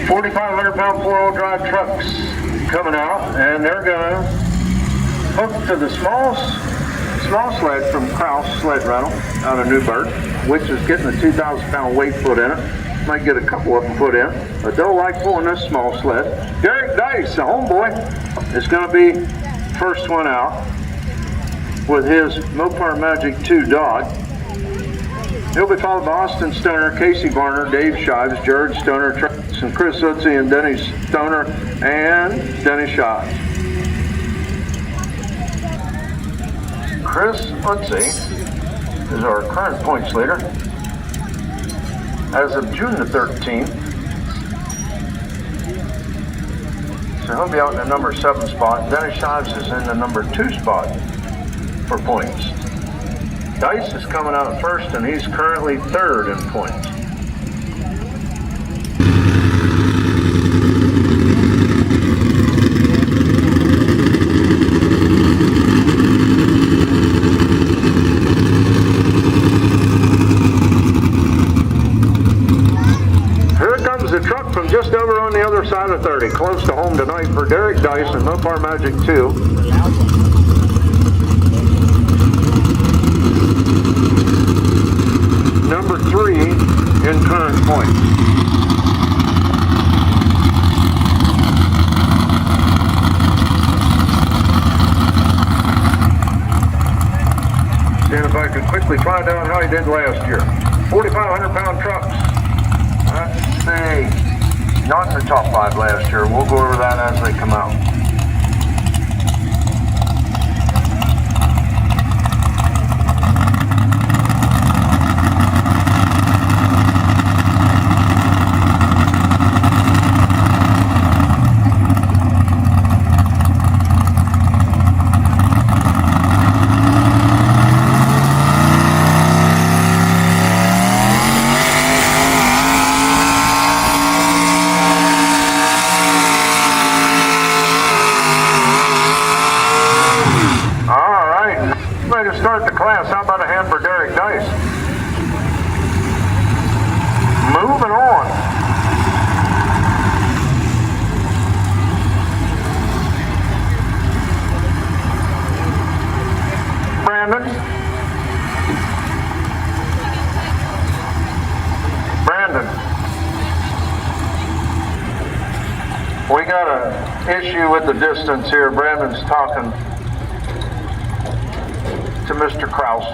4,500-pound four-wheel drive trucks coming out, and they're gonna hook to the small sled from Kraus Sled Rental out of Newburgh, which is getting a 2,000-pound weight put in it. Might get a couple of them put in, but they'll like pulling this small sled. Derick Dice, the homeboy, is going to be first one out with his Mopar Magic 2 Dodge. He'll be followed by Austin Stoner, Casey Varner, Dave Shives, Jared Stoner, and Chris Eutzy, and Denny Stoner, and Denny Shives. Chris Eutzy is our current points leader as of June the 13th. So he'll be out in the number 7 spot. Denny Shives is in the number 2 spot for points. Dice is coming out first, and he's currently 3rd in points. Here comes the truck from just over on the other side of 30, close to home tonight for Derick Dice and Mopar Magic 2. Number 3 in current points. Seeing if I can quickly find out how he did last year. 4,500-pound trucks. Let's see. Not in the top 5 last year. We'll go over that as they come out. To start the class, how about a hand for Derick Dice? Moving on. Brandon. We got an issue with the distance here. Brandon's talking to Mr. Kraus.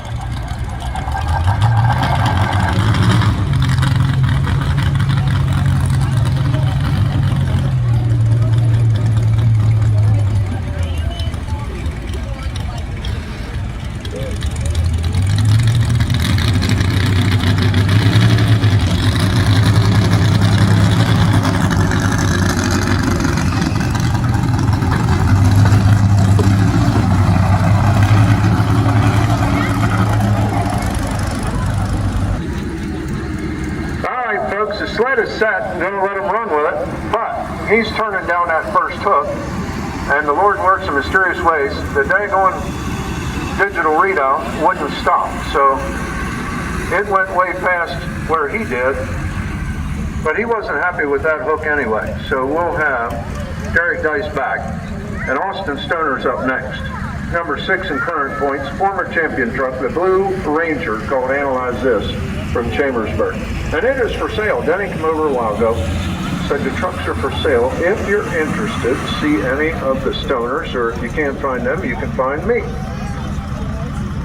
The sled is set, I'm going to let him run with it, but he's turning down that first hook, and the Lord works in mysterious ways. The daggone digital readout wouldn't stop, so it went way past where he did, but he wasn't happy with that hook anyway, so we'll have Derick Dice back, and Austin Stoner's up next. Number 6 in current points, former champion truck, the Blue Ranger, called Analyze This, from Chambersburg. And it is for sale. Denny came over a while ago, said the trucks are for sale. If you're interested, see any of the Stoners, or if you can't find them, you can find me.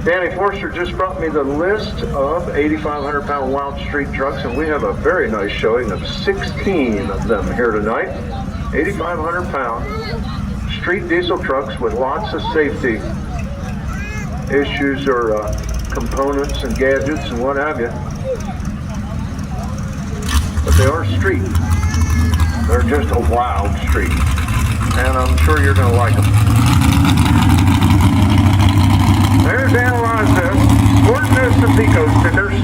Danny Forster just brought me the list of 8,500-pound Wild Street trucks, and we have a very nice showing of 16 of them here tonight. 8,500-pound street diesel trucks with lots of safety issues or components and gadgets and what have you. But they are street. They're just a wild street. And I'm sure you're going to like them. There's Analyze This. Ford Vista Pico stickers.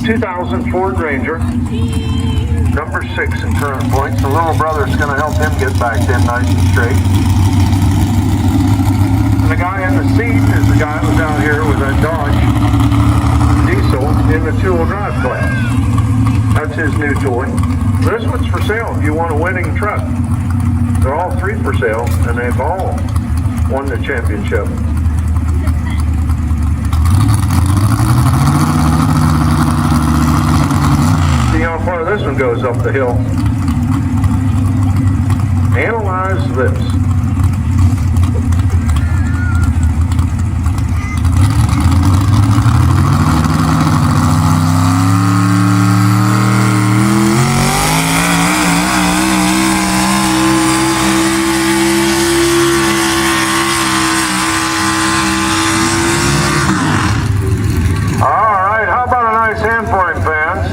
2000 Ford Ranger. Number 6 in current points. The little brother's going to help him get back in nice and straight. And the guy in the seat is the guy that was out here with that Dodge diesel in the 2-wheel drive class. That's his new toy. This one's for sale if you want a winning truck. They're all three for sale, and they've all won the championship. See how far this one goes up the hill. Analyze this. Alright, how about a nice hand for him, fans?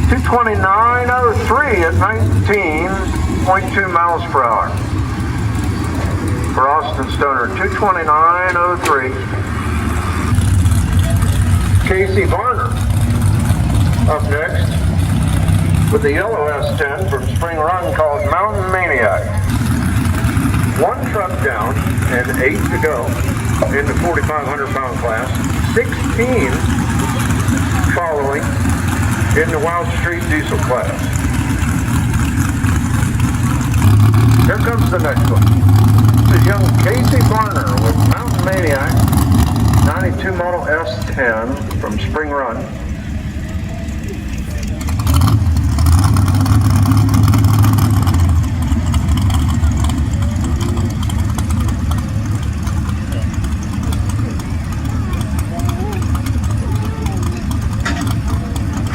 229.03 at 19.2 miles per hour. For Austin Stoner, 229.03. Casey Varner up next with the yellow S10 from Spring Run called Mountain Maniac. One truck down and 8 to go in the 4,500 pound class. 16 following in the Wild Street Diesel class. Here comes the next one. This is young Casey Varner with Mountain Maniac, 92 model S10 from Spring Run.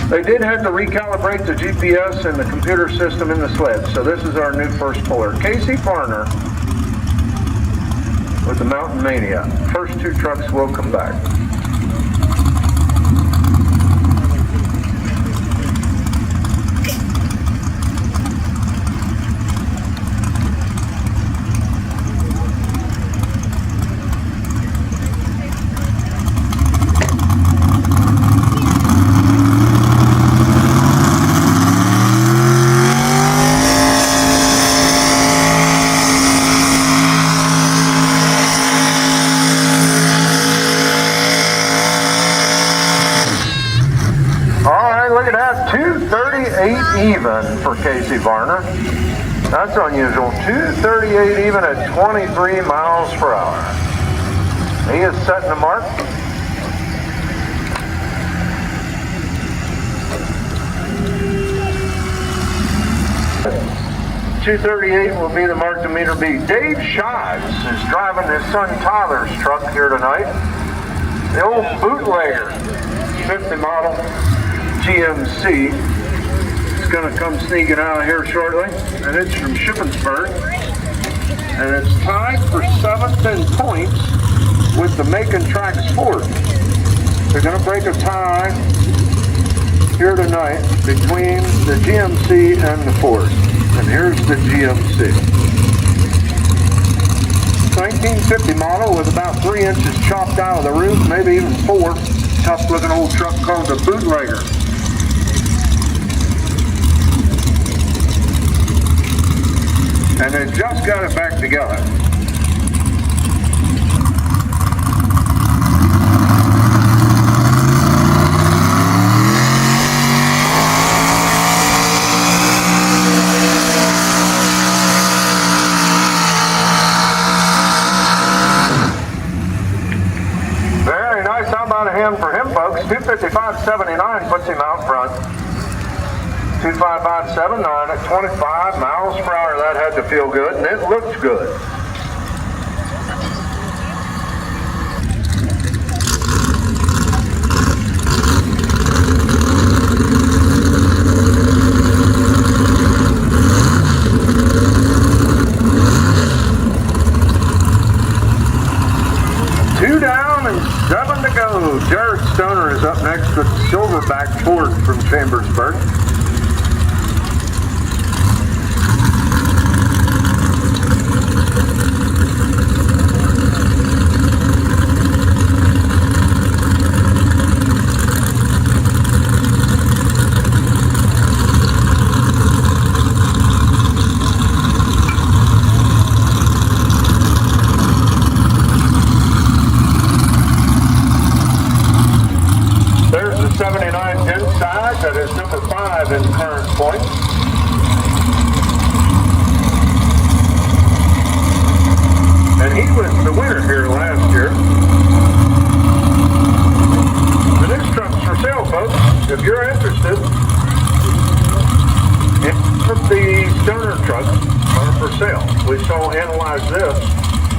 They did have to recalibrate the GPS and the computer system in the sled, so this is our new first puller. Casey Varner with the Mountain Mania. First two trucks will come back. Look at that, 238 even for Casey Varner. That's unusual. 238 even at 23 miles per hour. He is setting the mark. .238 will be the mark to meter B. Dave Shives is driving his son Tyler's truck here tonight. The old bootlegger, 50 model. GMC. It's going to come sneaking out here shortly, and it's from Shippensburg, and it's tied for 7th in points with the Macon Tracks Ford. They're going to break a tie here tonight between the GMC and the Ford, and here's the GMC. 1950 model with about 3 inches chopped out of the roof, maybe even 4. Tough looking old truck called the Bootlegger. And they just got it back together. Very nice. How about a hand for him, folks? 255.79 puts him out front. 255.79 at 25 miles per hour. That had to feel good, and it looked good. Two down and 7 to go. Derick Stoner is up next with Silverback Ford from Chambersburg. There's the 79 inside. That is number folks, if you're interested, the Stoner trucks are for sale. We saw Analyze This,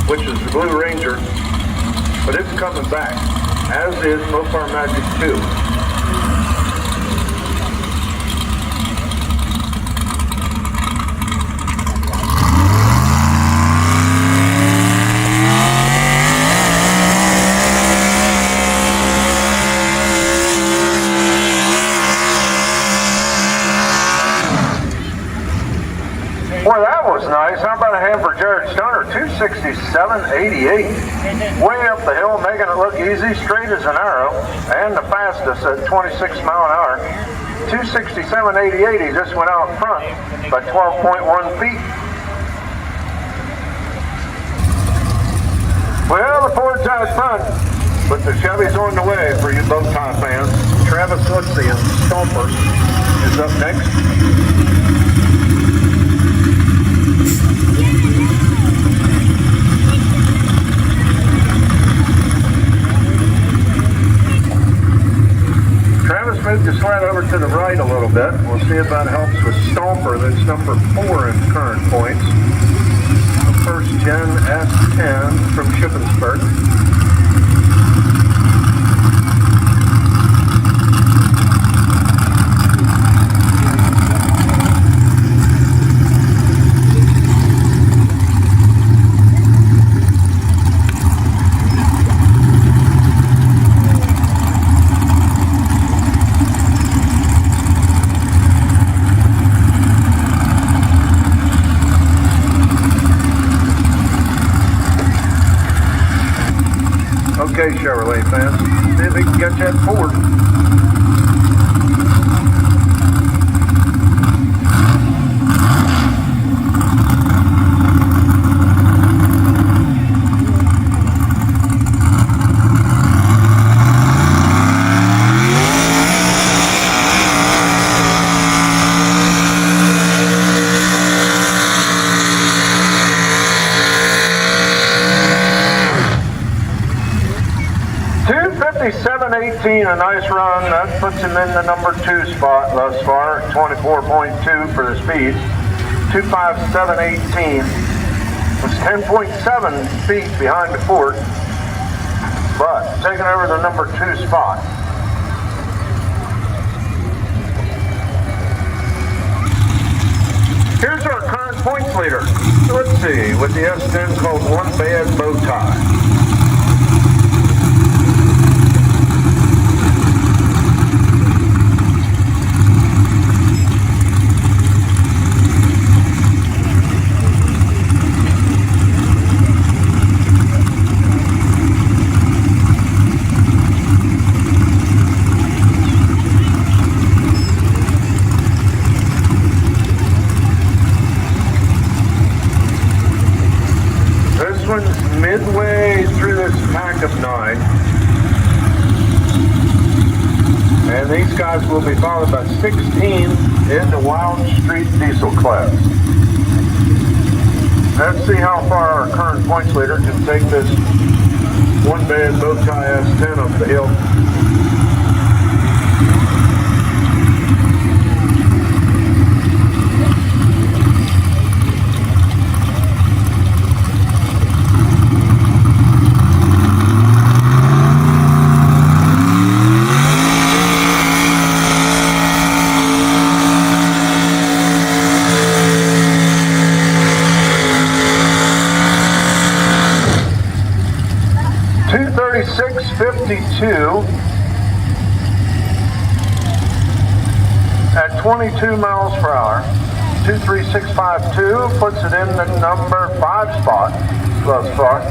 which is the Blue Ranger, but it's coming back, as is Mopar Magic 2. Boy, that was nice. How about a hand for Derick Stoner? 267.88. Way up the hill, making it look easy, straight as an arrow, and the fastest at 26 mile an hour. 267.88, he just went out front by 12.1 feet. Well, the Ford's out front, but the Chevy's on the way for you bow tie fans. Travis Eutzy and Stomper is up next. Travis moved the sled over to the right a little bit. We'll see if that helps with Stomper. That's number 4 in current points. The first gen S10 from Shippensburg. Okay, Chevrolet fans, see if we can get that Ford. $57.18, a nice run. That puts him in the number 2 spot thus far, 24.2 for the speed. 257.18. It's 10.7 feet behind the Ford, but taking over the number 2 spot. Here's our current points leader. Let's see, with the S10 called One Bad Bow Tie. Midway through this pack of 9, and these guys will be followed by 16 in the Wild Street Diesel class. Let's see how far our current points leader can take this One Bad Bow Tie S10 up the hill. .652 at 22 miles per hour. 23652 puts it in the number 5 spot thus far.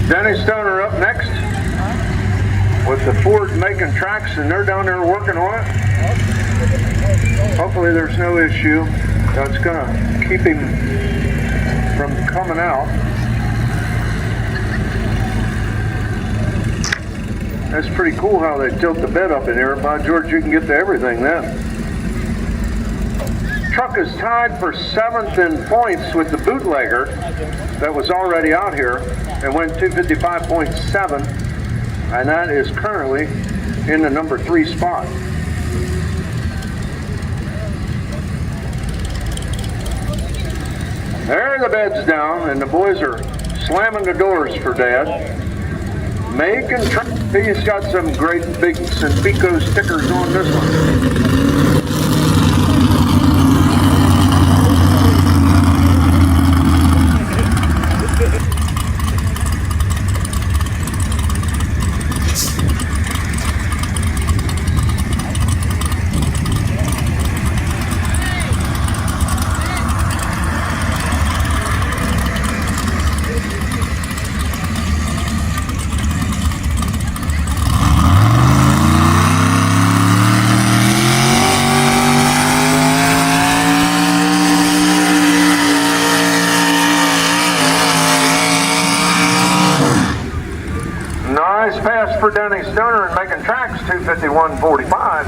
Denny Stoner up next with the Ford making tracks, and they're down there working on it. Hopefully there's no issue that's going to keep him from coming out. That's pretty cool how they tilt the bed up in here. By George, you can get to everything then. Truck truck is tied for 7th in points with the bootlegger that was already out here and went 255.7, and that is currently in the number 3 spot. There the bed's down, and the boys are slamming the doors for Dad. Making he's got some great big Senpico stickers on this one. Nice pass for Denny Stoner and making tracks, 251.45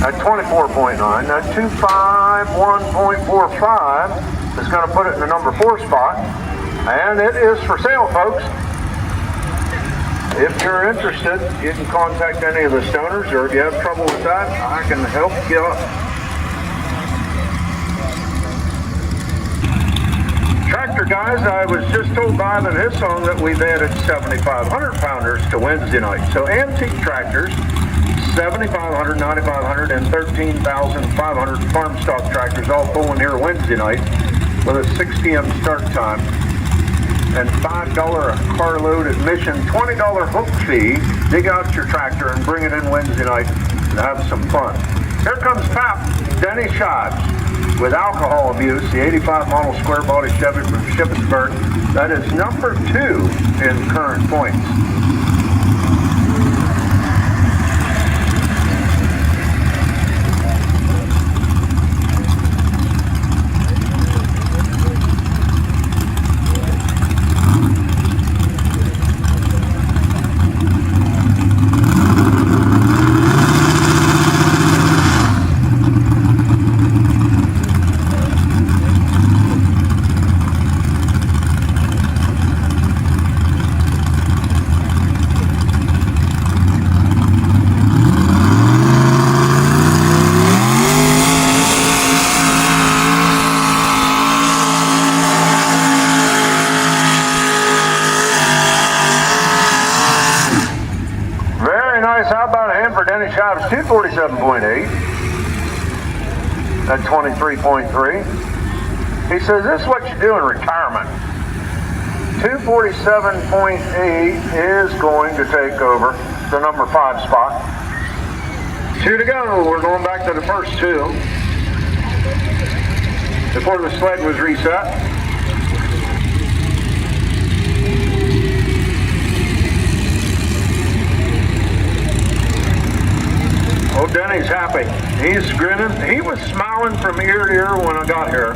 at 24.9. That 251.45 is going to put it in the number 4 spot, and it is for sale, folks. If you're interested, you can contact any of the Stoners, or if you have trouble with that, I can help you out. Tractor guys, I was just told by Ivan his song that we've added 7,500 pounders to Wednesday night. So antique tractors, 7,500, 9,500, and 13,500 farm stock tractors all pulling here Wednesday night with a 6 p.m. start time and $5 a carload admission, $20 hook fee. Dig out your tractor and bring it in Wednesday night and have some fun. Here comes Pap, Denny Shives, with alcohol abuse, the 85 model square body Chevy from Shippensburg. That is number 2 in current points. How about a hand for Denny Shives, 247.8 at 23.3. He says, this is what you do in retirement. 247.8 is going to take over the number 5 spot. 2 to go. We're going back to the first 2 before the sled was reset. Oh, Denny's happy. He's grinning. He was smiling from ear to ear when I got here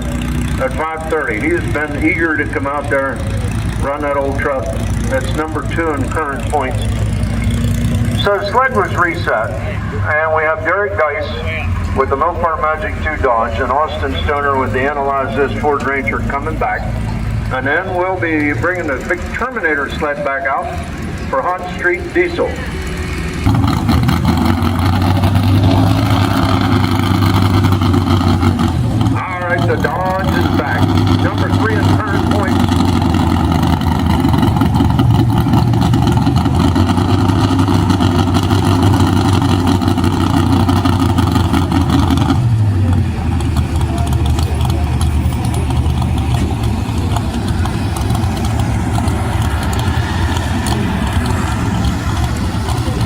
at 5:30. He has been eager to come out there and run that old truck. That's number 2 in current points. So the sled was reset, and we have Derick Dice with the Mopar Magic 2 Dodge and Austin Stoner with the Analyze This Ford Ranger coming back. And then we'll be bringing the big Terminator sled back out for Hot Street Diesel. The Dodge is back. Number 3 in current points.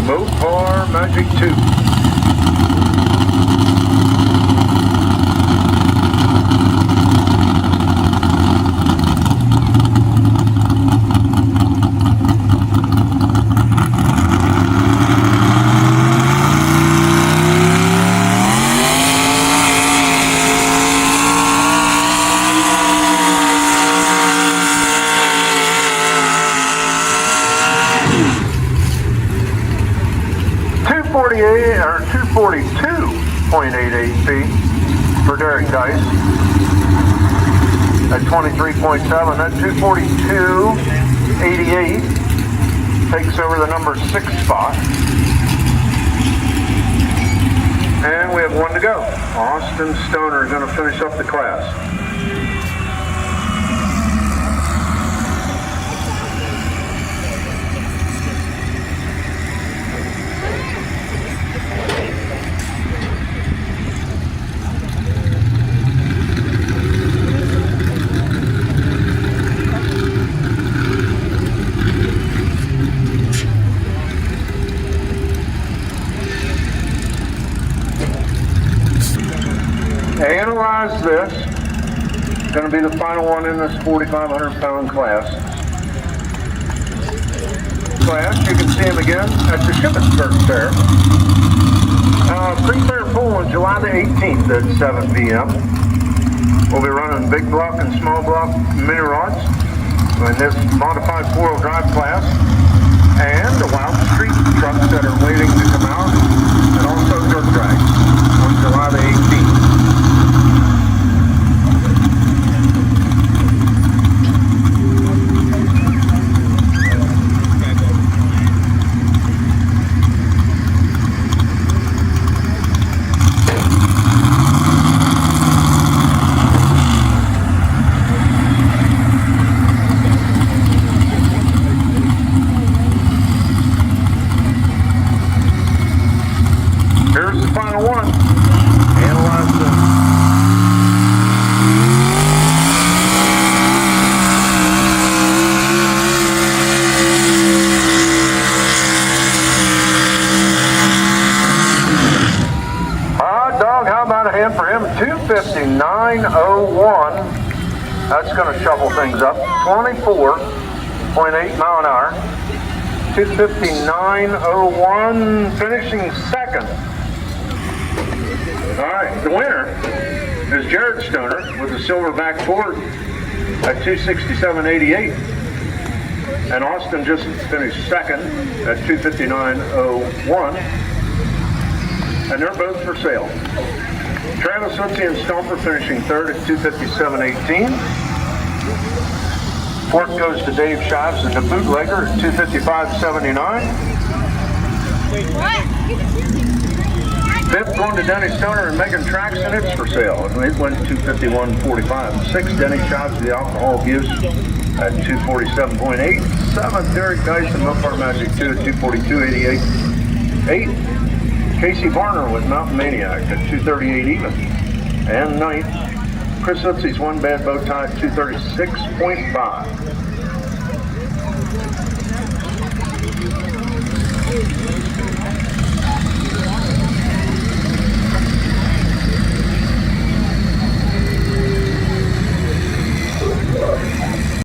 Mopar Magic 2. Or 242.88 feet. for Derick Dice at 23.7. That 242.88 takes over the number 6 spot. And we have one to go. Denny Stoner is going to finish up the class. Analyze this. It's going to be the final one in this 4,500 pound class. You can see him again at the Shippensburg Fair. Pre-fair pool on July the 18th at 7 p.m. We'll be running big block and small block mini rods in this modified 4-wheel drive class, and the wild street trucks that are waiting to come out, and also dirt drags on July the 18th. Here's the final one. Analyze the hot dog. How about a hand for him? 259.01. That's going to shuffle things up. 24.8 mile an hour. 259.01, finishing second. All right, the winner is Denny Stoner with the silverback Ford at 267.88. And Austin just finished second at 259.01. And they're both for sale. Travis Eutzy and Stomper finishing third at 257.18. Fourth goes to Denny Shives and the bootlegger at 255.79. Fifth going to Denny Stoner and Megan Traxton, it's for sale. It went 251.45. Sixth, Denny Shives, the alcohol abuse at 247.8. Seventh, Derick Dice and Milford Magic 2 at 242.88. Eighth, Casey Varner with Mountain Maniac at 238 even. And ninth, Chris Eutzy's One Bad Bow Tie at 236.5.